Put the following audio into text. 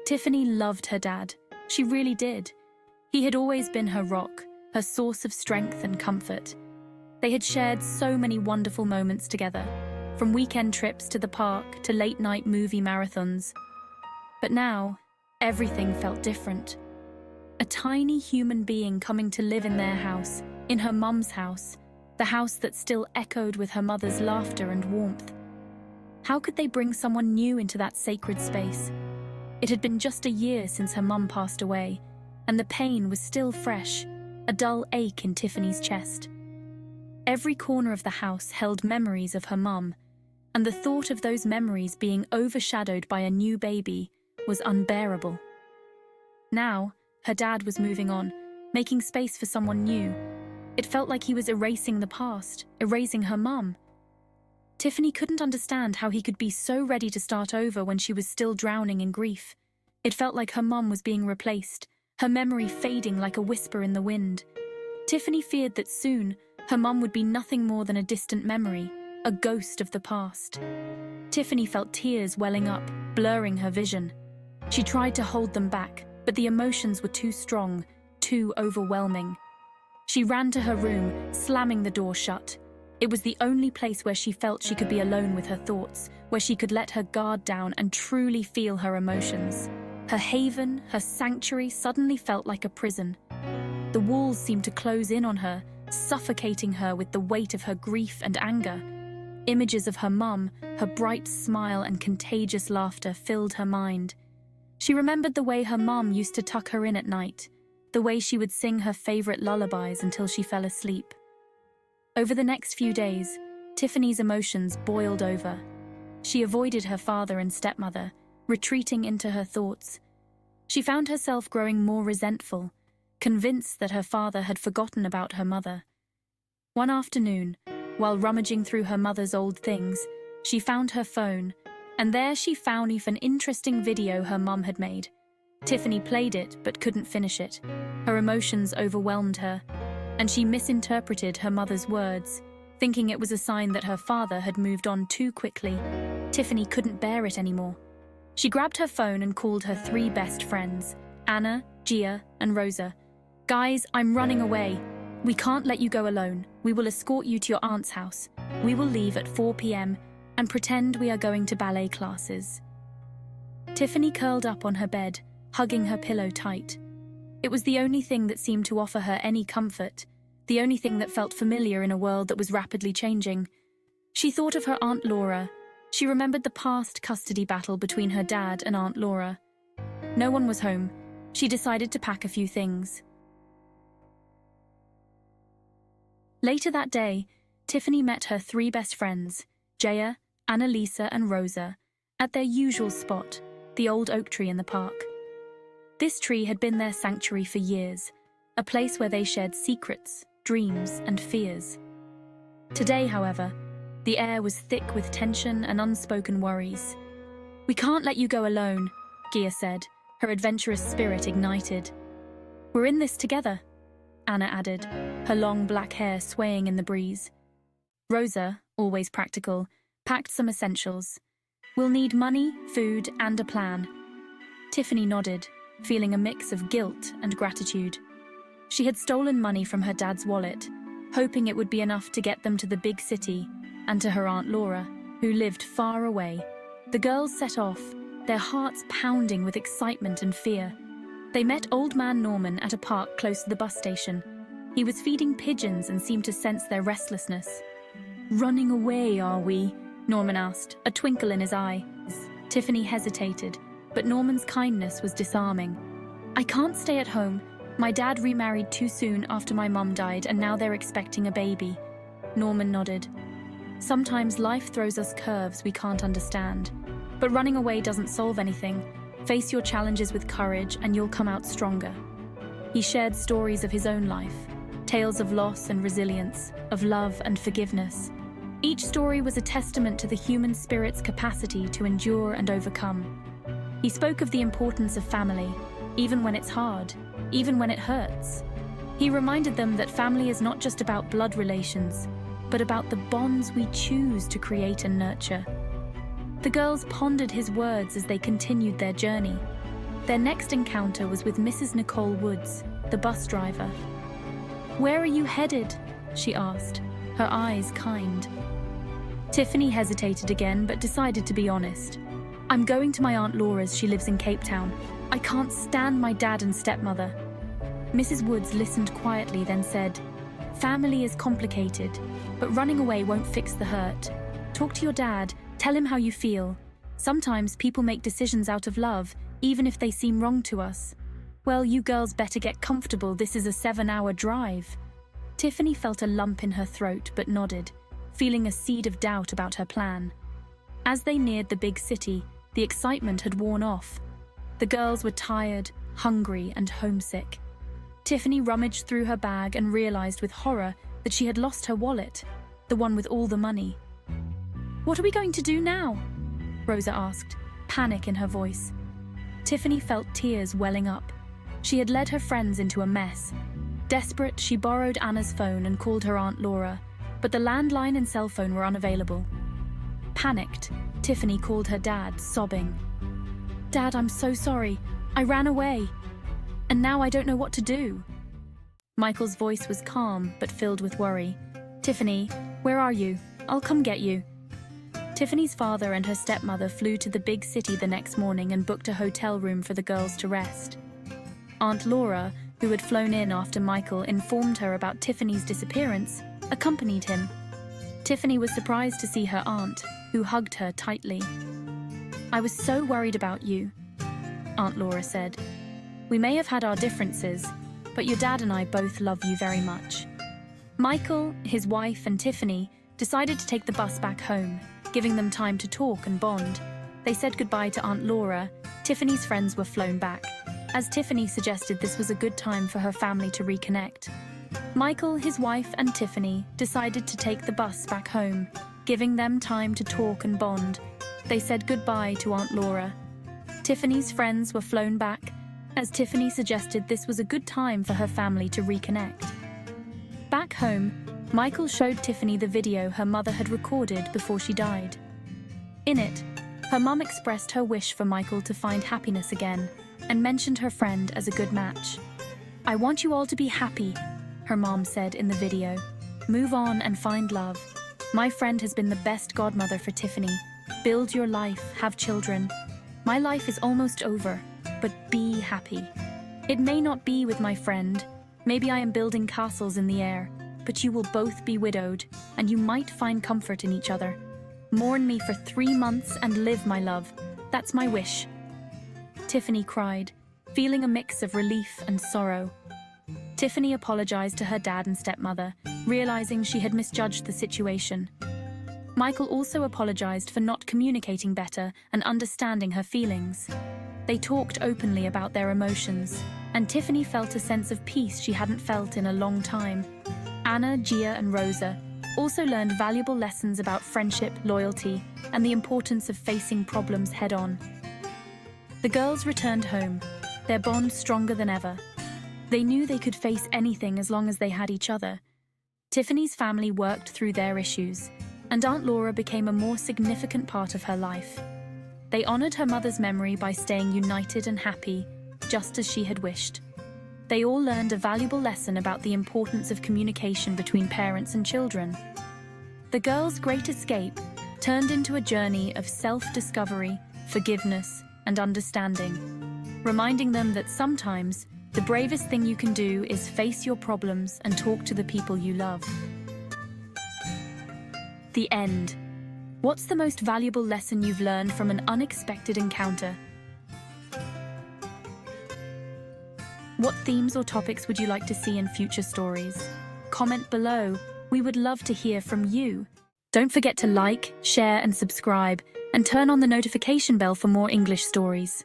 Tiffany loved her dad. She really did. He had always been her rock, her source of strength and comfort. They had shared so many wonderful moments together, from weekend trips to the park to late-night movie marathons. But now, everything felt different. A tiny human being coming to live in their house, in her mum's house, the house that still echoed with her mother's laughter and warmth. How could they bring someone new into that sacred space? It had been just a year since her mum passed away, and the pain was still fresh, a dull ache in Tiffany's chest. Every corner of the house held memories of her mum, and the thought of those memories being overshadowed by a new baby was unbearable. Now, her dad was moving on, making space for someone new. It felt like he was erasing the past, erasing her mum. Tiffany couldn't understand how he could be so ready to start over when she was still drowning in grief. It felt like her mum was being replaced, her memory fading like a whisper in the wind. Tiffany feared that soon, her mum would be nothing more than a distant memory, a ghost of the past. Tiffany felt tears welling up, blurring her vision. She tried to hold them back, but the emotions were too strong, too overwhelming. She ran to her room, slamming the door shut. It was the only place where she felt she could be alone with her thoughts, where she could let her guard down and truly feel her emotions. Her haven, her sanctuary, suddenly felt like a prison. The walls seemed to close in on her, suffocating her with the weight of her grief and anger. Images of her mum, her bright smile and contagious laughter filled her mind. She remembered the way her mum used to tuck her in at night, the way she would sing her favorite lullabies until she fell asleep. Over the next few days, Tiffany's emotions boiled over. She avoided her father and stepmother, retreating into her thoughts. She found herself growing more resentful, convinced that her father had forgotten about her mother. One afternoon, while rummaging through her mother's old things, she found her phone, and there she found an interesting video her mum had made. Tiffany played it but couldn't finish it. Her emotions overwhelmed her, and she misinterpreted her mother's words, thinking it was a sign that her father had moved on too quickly. Tiffany couldn't bear it anymore. She grabbed her phone and called her 3 best friends, Anna, Gia, and Roza. "Guys, I'm running away. We can't let you go alone. We will escort you to your aunt's house. We will leave at 4 p.m. and pretend we are going to ballet classes." Tiffany curled up on her bed, hugging her pillow tight. It was the only thing that seemed to offer her any comfort, the only thing that felt familiar in a world that was rapidly changing. She thought of her Aunt Laura. She remembered the past custody battle between her dad and Aunt Laura. No one was home. She decided to pack a few things. Later that day, Tiffany met her 3 best friends, Jaya, Annalisa, and Roza, at their usual spot, the old oak tree in the park. This tree had been their sanctuary for years, a place where they shared secrets, dreams, and fears. Today, however, the air was thick with tension and unspoken worries. "We can't let you go alone," Gia said, her adventurous spirit ignited. "We're in this together," Anna added, her long black hair swaying in the breeze. Roza, always practical, packed some essentials. "We'll need money, food, and a plan." Tiffany nodded, feeling a mix of guilt and gratitude. She had stolen money from her dad's wallet, hoping it would be enough to get them to the big city and to her Aunt Laura, who lived far away. The girls set off, their hearts pounding with excitement and fear. They met Old Man Norman at a park close to the bus station. He was feeding pigeons and seemed to sense their restlessness. "Running away, are we?" Norman asked, a twinkle in his eye. Tiffany hesitated, but Norman's kindness was disarming. "I can't stay at home. My dad remarried too soon after my mum died, and now they're expecting a baby." Norman nodded. "Sometimes life throws us curves we can't understand. But running away doesn't solve anything. Face your challenges with courage and you'll come out stronger." He shared stories of his own life, tales of loss and resilience, of love and forgiveness. Each story was a testament to the human spirit's capacity to endure and overcome. He spoke of the importance of family, even when it's hard, even when it hurts. He reminded them that family is not just about blood relations, but about the bonds we choose to create and nurture. The girls pondered his words as they continued their journey. Their next encounter was with Mrs. Nicole Woods, the bus driver. "Where are you headed?" she asked, her eyes kind. Tiffany hesitated again, but decided to be honest. "I'm going to my Aunt Laura's. She lives in Cape Town. I can't stand my dad and stepmother." Mrs. Woods listened quietly, then said, "Family is complicated, but running away won't fix the hurt. Talk to your dad, tell him how you feel. Sometimes people make decisions out of love, even if they seem wrong to us. Well, you girls better get comfortable. This is a 7-hour drive." Tiffany felt a lump in her throat but nodded, feeling a seed of doubt about her plan. As they neared the big city, the excitement had worn off. The girls were tired, hungry, and homesick. Tiffany rummaged through her bag and realized with horror that she had lost her wallet, the one with all the money. "What are we going to do now?" Roza asked, panic in her voice. Tiffany felt tears welling up. She had led her friends into a mess. Desperate, she borrowed Anna's phone and called her Aunt Laura, but the landline and cell phone were unavailable. Panicked, Tiffany called her dad, sobbing. "Dad, I'm so sorry. I ran away. And now I don't know what to do." Michael's voice was calm but filled with worry. "Tiffany, where are you? I'll come get you." Tiffany's father and her stepmother flew to the big city the next morning and booked a hotel room for the girls to rest. Aunt Laura, who had flown in after Michael informed her about Tiffany's disappearance, accompanied him. Tiffany was surprised to see her aunt, who hugged her tightly. "I was so worried about you," Aunt Laura said. "We may have had our differences, but your dad and I both love you very much." Michael, his wife, and Tiffany decided to take the bus back home, giving them time to talk and bond. They said goodbye to Aunt Laura. Tiffany's friends were flown back, as Tiffany suggested this was a good time for her family to reconnect. Michael, his wife, and Tiffany decided to take the bus back home, giving them time to talk and bond. They said goodbye to Aunt Laura. Tiffany's friends were flown back, as Tiffany suggested this was a good time for her family to reconnect. Back home, Michael showed Tiffany the video her mother had recorded before she died. In it, her mum expressed her wish for Michael to find happiness again and mentioned her friend as a good match. "I want you all to be happy," her mom said in the video. "Move on and find love. My friend has been the best godmother for Tiffany. Build your life, have children. My life is almost over, but be happy. It may not be with my friend. Maybe I am building castles in the air, but you will both be widowed, and you might find comfort in each other. Mourn me for 3 months and live, my love. That's my wish." Tiffany cried, feeling a mix of relief and sorrow. Tiffany apologized to her dad and stepmother, realizing she had misjudged the situation. Michael also apologized for not communicating better and understanding her feelings. They talked openly about their emotions, and Tiffany felt a sense of peace she hadn't felt in a long time. Anna, Gia, and Roza also learned valuable lessons about friendship, loyalty, and the importance of facing problems head-on. The girls returned home, their bond stronger than ever. They knew they could face anything as long as they had each other. Tiffany's family worked through their issues, and Aunt Laura became a more significant part of her life. They honored her mother's memory by staying united and happy, just as she had wished. They all learned a valuable lesson about the importance of communication between parents and children. The girls' great escape turned into a journey of self-discovery, forgiveness, and understanding, reminding them that sometimes the bravest thing you can do is face your problems and talk to the people you love. The end. What's the most valuable lesson you've learned from an unexpected encounter? What themes or topics would you like to see in future stories? Comment below. We would love to hear from you. Don't forget to like, share, and subscribe, and turn on the notification bell for more English stories.